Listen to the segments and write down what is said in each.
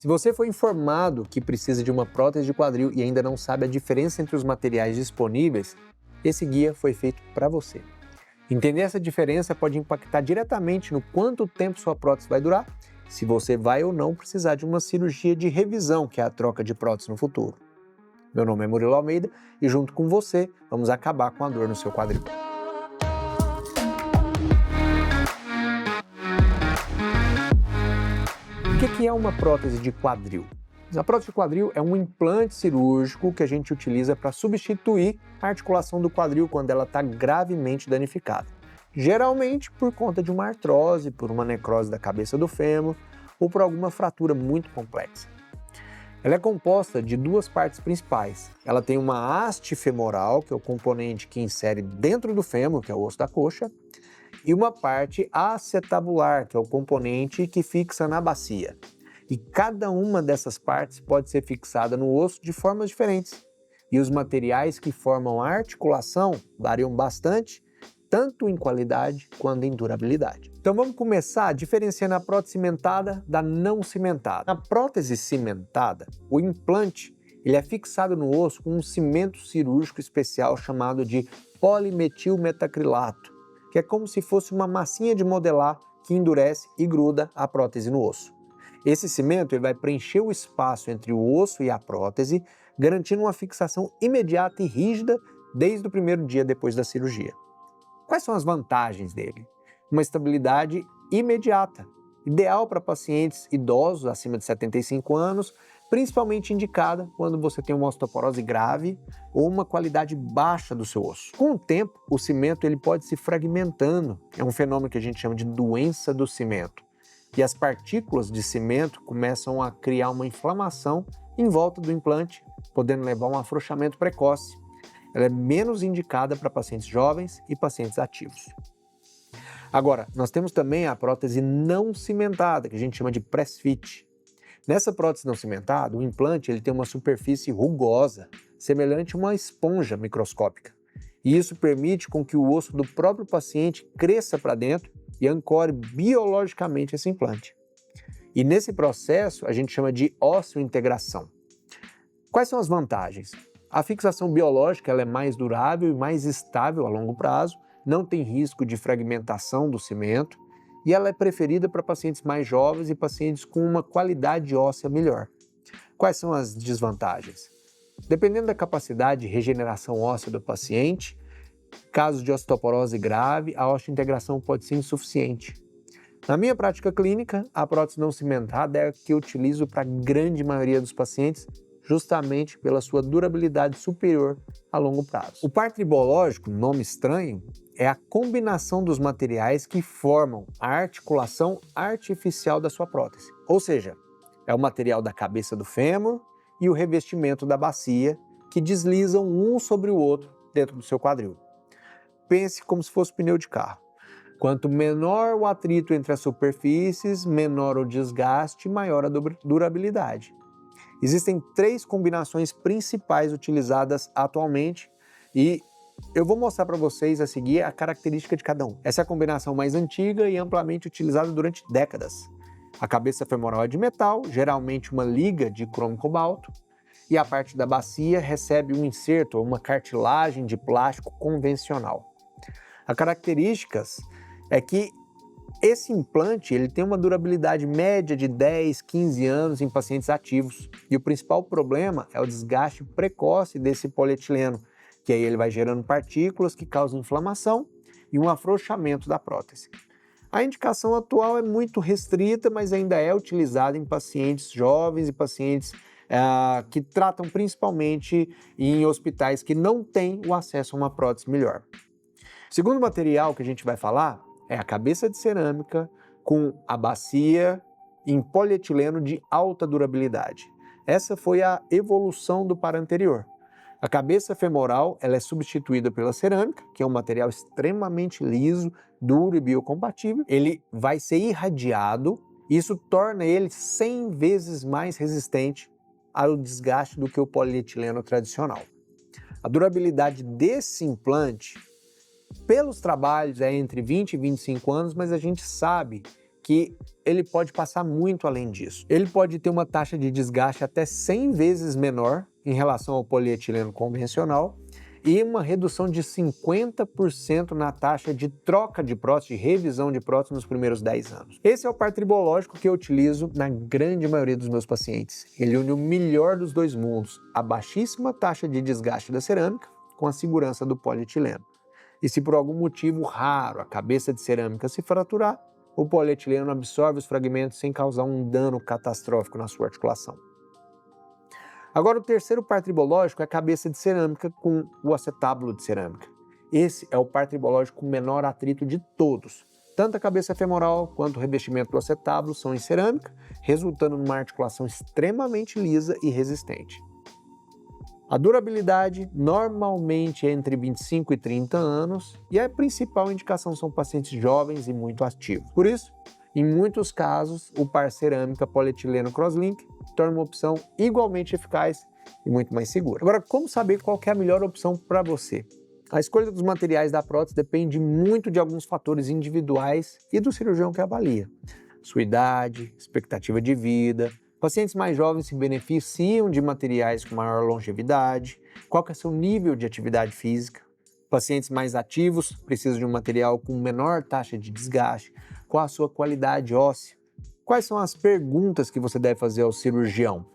Se você foi informado que precisa de uma prótese de quadril e ainda não sabe a diferença entre os materiais disponíveis, esse guia foi feito para você. Entender essa diferença pode impactar diretamente no quanto tempo sua prótese vai durar, se você vai ou não precisar de uma cirurgia de revisão, que é a troca de prótese no futuro. Meu nome é Murilo Almeida e junto com você vamos acabar com a dor no seu quadril. O que é uma prótese de quadril? A prótese de quadril é um implante cirúrgico que a gente utiliza para substituir a articulação do quadril quando ela está gravemente danificada. Geralmente por conta de uma artrose, por uma necrose da cabeça do fêmur ou por alguma fratura muito complexa. Ela é composta de duas partes principais. Ela tem uma haste femoral, que é o componente que insere dentro do fêmur, que é o osso da coxa, e uma parte acetabular, que é o componente que fixa na bacia. E cada uma dessas partes pode ser fixada no osso de formas diferentes. E os materiais que formam a articulação variam bastante, tanto em qualidade quanto em durabilidade. Então vamos começar diferenciando a prótese cimentada da não cimentada. Na prótese cimentada, o implante ele é fixado no osso com um cimento cirúrgico especial chamado de polimetilmetacrilato, que é como se fosse uma massinha de modelar que endurece e gruda a prótese no osso. Esse cimento ele vai preencher o espaço entre o osso e a prótese, garantindo uma fixação imediata e rígida desde o primeiro dia depois da cirurgia. Quais são as vantagens dele? Uma estabilidade imediata, ideal para pacientes idosos acima de 75 anos, principalmente indicada quando você tem uma osteoporose grave ou uma qualidade baixa do seu osso. Com o tempo, o cimento ele pode se fragmentando, é um fenômeno que a gente chama de doença do cimento. E as partículas de cimento começam a criar uma inflamação em volta do implante, podendo levar a um afrouxamento precoce. Ela é menos indicada para pacientes jovens e pacientes ativos. Agora, nós temos também a prótese não cimentada, que a gente chama de press-fit. Nessa prótese não cimentada, o implante ele tem uma superfície rugosa, semelhante a uma esponja microscópica. E isso permite com que o osso do próprio paciente cresça para dentro e ancore biologicamente esse implante. E nesse processo, a gente chama de osseointegração. Quais são as vantagens? A fixação biológica ela é mais durável e mais estável a longo prazo, não tem risco de fragmentação do cimento e ela é preferida para pacientes mais jovens e pacientes com uma qualidade óssea melhor. Quais são as desvantagens? Dependendo da capacidade de regeneração óssea do paciente, casos de osteoporose grave, a osteointegração pode ser insuficiente. Na minha prática clínica, a prótese não cimentada é a que eu utilizo para a grande maioria dos pacientes, justamente pela sua durabilidade superior a longo prazo. O par tribológico, nome estranho, é a combinação dos materiais que formam a articulação artificial da sua prótese. Ou seja, é o material da cabeça do fêmur e o revestimento da bacia que deslizam um sobre o outro dentro do seu quadril. Pense como se fosse pneu de carro. Quanto menor o atrito entre as superfícies, menor o desgaste, maior a durabilidade. Existem 3 combinações principais utilizadas atualmente e eu vou mostrar para vocês a seguir a característica de cada um. Essa é a combinação mais antiga e amplamente utilizada durante décadas. A cabeça femoral é de metal, geralmente uma liga de cromo cobalto, e a parte da bacia recebe um inserto ou uma cartilagem de plástico convencional. As características é que esse implante ele tem uma durabilidade média de 10, 15 anos em pacientes ativos. E o principal problema é o desgaste precoce desse polietileno, que aí ele vai gerando partículas que causam inflamação e um afrouxamento da prótese. A indicação atual é muito restrita, mas ainda é utilizada em pacientes jovens e pacientes que tratam principalmente em hospitais que não têm o acesso a uma prótese melhor. O segundo material que a gente vai falar é a cabeça de cerâmica com a bacia em polietileno de alta durabilidade. Essa foi a evolução do par anterior. A cabeça femoral ela é substituída pela cerâmica, que é um material extremamente liso, duro e biocompatível. Ele vai ser irradiado, e isso torna ele 100 vezes mais resistente ao desgaste do que o polietileno tradicional. A durabilidade desse implante pelos trabalhos é entre 20 e 25 anos, mas a gente sabe que ele pode passar muito além disso. Ele pode ter uma taxa de desgaste até 100 vezes menor em relação ao polietileno convencional e uma redução de 50% na taxa de troca de prótese, de revisão de prótese nos primeiros 10 anos. Esse é o par tribológico que eu utilizo na grande maioria dos meus pacientes. Ele une o melhor dos dois mundos, a baixíssima taxa de desgaste da cerâmica com a segurança do polietileno. E se por algum motivo raro a cabeça de cerâmica se fraturar, o polietileno absorve os fragmentos sem causar um dano catastrófico na sua articulação. Agora, o terceiro par tribológico é a cabeça de cerâmica com o acetábulo de cerâmica. Esse é o par tribológico com menor atrito de todos. Tanto a cabeça femoral quanto o revestimento do acetábulo são em cerâmica, resultando numa articulação extremamente lisa e resistente. A durabilidade normalmente é entre 25 e 30 anos e a principal indicação são pacientes jovens e muito ativos. Por isso, em muitos casos, o par cerâmica polietileno crosslink torna uma opção igualmente eficaz e muito mais segura. Agora, como saber qual que é a melhor opção para você? A escolha dos materiais da prótese depende muito de alguns fatores individuais e do cirurgião que avalia. Sua idade, expectativa de vida. Pacientes mais jovens se beneficiam de materiais com maior longevidade. Qual que é o seu nível de atividade física? Pacientes mais ativos precisam de um material com menor taxa de desgaste. Qual a sua qualidade óssea? Quais são as perguntas que você deve fazer ao cirurgião?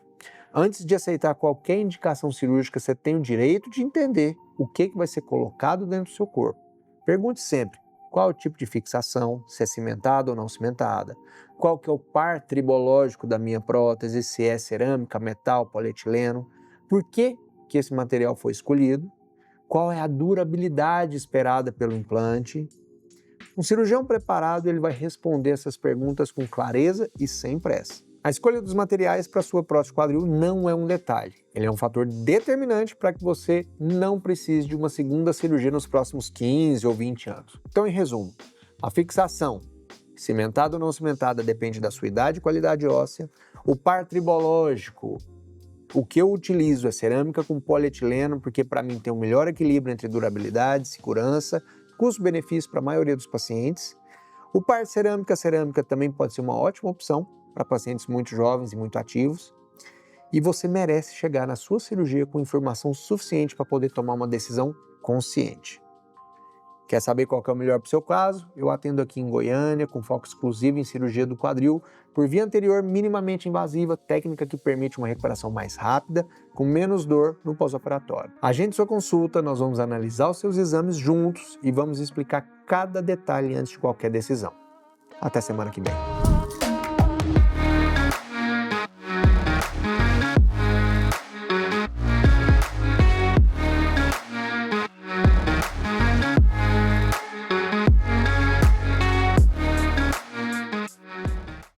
Antes de aceitar qualquer indicação cirúrgica, você tem o direito de entender o que vai ser colocado dentro do seu corpo. Pergunte sempre qual é o tipo de fixação, se é cimentada ou não cimentada, qual que é o par tribológico da minha prótese, se é cerâmica, metal, polietileno, por que esse material foi escolhido, qual é a durabilidade esperada pelo implante. Um cirurgião preparado ele vai responder essas perguntas com clareza e sem pressa. A escolha dos materiais para sua prótese quadril não é um detalhe. Ele é um fator determinante para que você não precise de uma segunda cirurgia nos próximos 15 ou 20 anos. Então, em resumo, a fixação, cimentada ou não cimentada, depende da sua idade e qualidade óssea. O par tribológico, o que eu utilizo é cerâmica com polietileno, porque para mim tem um melhor equilíbrio entre durabilidade, segurança, custo-benefício para a maioria dos pacientes. O par cerâmica também pode ser uma ótima opção para pacientes muito jovens e muito ativos. E você merece chegar na sua cirurgia com informação suficiente para poder tomar uma decisão consciente. Quer saber qual que é o melhor para o seu caso? Eu atendo aqui em Goiânia, com foco exclusivo em cirurgia do quadril, por via anterior minimamente invasiva, técnica que permite uma recuperação mais rápida, com menos dor no pós-operatório. Agende sua consulta, nós vamos analisar os seus exames juntos e vamos explicar cada detalhe antes de qualquer decisão. Até semana que vem.